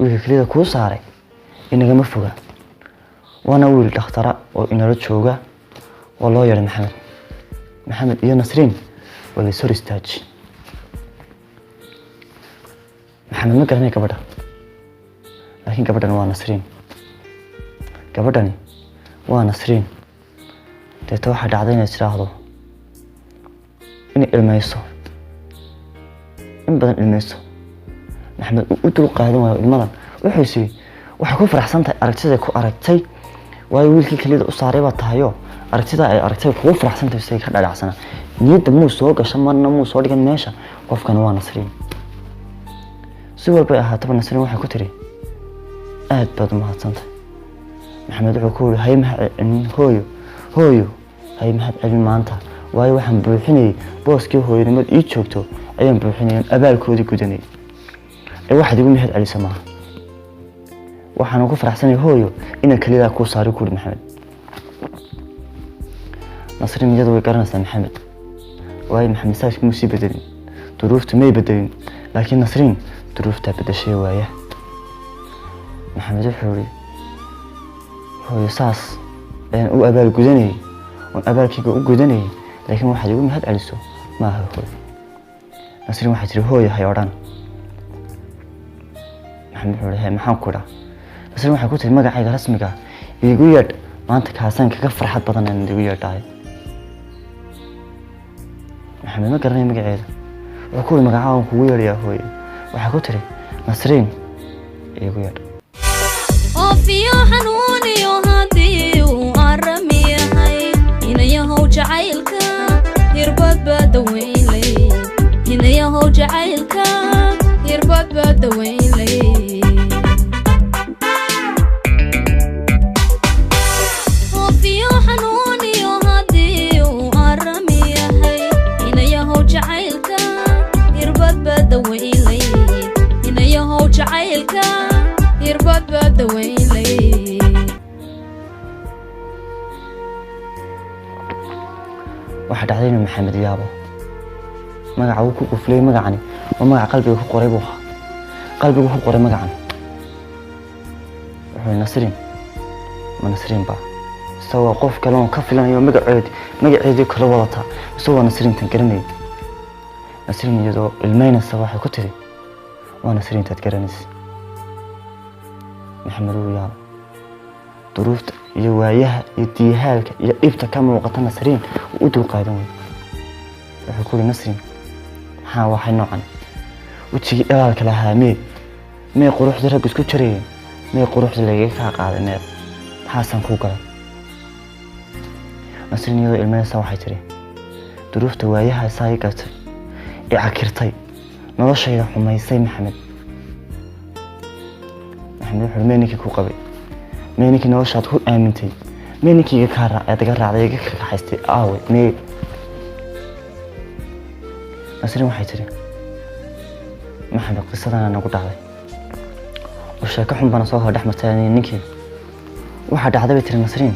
wiilka kuu saaray inagama foga waana wiil dhaqtara oo inala jooga oo loo yeeray maxamed iyo Nasriin wala soo istaaji maxamed ma garanay gabadha laakiin gabadhan waa Nasriin gabadhani waa Nasriin deeto waxa dhacday inay tiraahdo in ilmayso in badan ilmayso maxamed uu dul qaadan waayo ilmadan wuxuu waxa ku faraxsantahay aragtida ku aragtay waayo wiilkii kaliya u saaray baa tahayo aragtida ay aragtay ku faraxsantahay say ka dhalacsana niyada muu soo gasho marna muu soo dhigan meesha qofkan waa Nasriin si walba ahaataba Nasriin waxa ku tiri aad baad u mahadsantahay maxamed wuxuu ku yiri hay hooyo hay mahad celin maanta waayo waxaan buuxinay booskii hooyanimada ii joogto ayaan buuxinay abaalkoodii gudanay waxaad igu mahad celisay maaha waxaan ugu faraxsanahay hooyo inaan kaliya ku saari ku maxamed Nasriin iyadu way garanaysaa maxamed waayo maxamed saashkii muusii bedelin duruuftu may bedelin laakiin Nasriin duruufta bedeshay waaya maxamed wuxuu yiri hooyo saas ayaan u abaal gudanay oo abaalkiiga u gudanay laakiin waxaad igu mahad celiso maaha hooyo Nasriin waxay tiri hooyo hay odhan maxamed wuxuu leeyahay maxaan ku dhahay Nasriin waxay ku tiri magacayga rasmiga iigu yeedh maanta kaasan kaga farxad badan aan iigu yeedhay maxamed ma garanay magaceeda wuxuu ku magacaaga kugu yeedhay hooyo waxa ku tiri Nasriin iigu yeedh oofiyo xanuuniyo hadii uu aramiyahay inayahow jacaylka hirbad badaweynlay inayahow jacaylka hirbad badaweynlay oofiyo xanuuniyo hadii uu aramiyahay inayahow jacaylka hirbad badaweynlay inayahow jacaylka hirbad badaweynlay waxa dhacday in maxamed yaabo magaca uu ku quflay magacani oo magaca qalbiga ku qoray buu qalbigu ku qoray magacan wuxuu Nasriin ba soo qof kale oo ka filanayo magaceedii kala wadata soo Nasriin tan garanay Nasriin iyadoo ilmeynaysa waxa ku tiri waa Nasriin tad garanaysa maxamed uu yaabo duruufta iyo waayaha iyo diihaalka iyo dhibta ka muuqata Nasriin uu dul qaadan way wuxuu ku yiri Nasriin maxaa waxay noocan wajigi dhalaalka lahaa mee quruxda rag isku jireen mee quruxda laga ka qaadanay xasan ku galay Nasriin iyadoo ilmeynaysa waxay tiri duruufta waayaha saay gatay ee akirtay noloshayda xumaysay maxamed wuxuu meeniki ku qabay meeniki noloshaad ku aamintay meeniki ka raacday ka kaxaystay aawe Nasriin waxay tiri maxamed qisadan nagu dhacday oo sheeko xun bana soo hor dhaxmartay ninkii waxa dhacday tiri Nasriin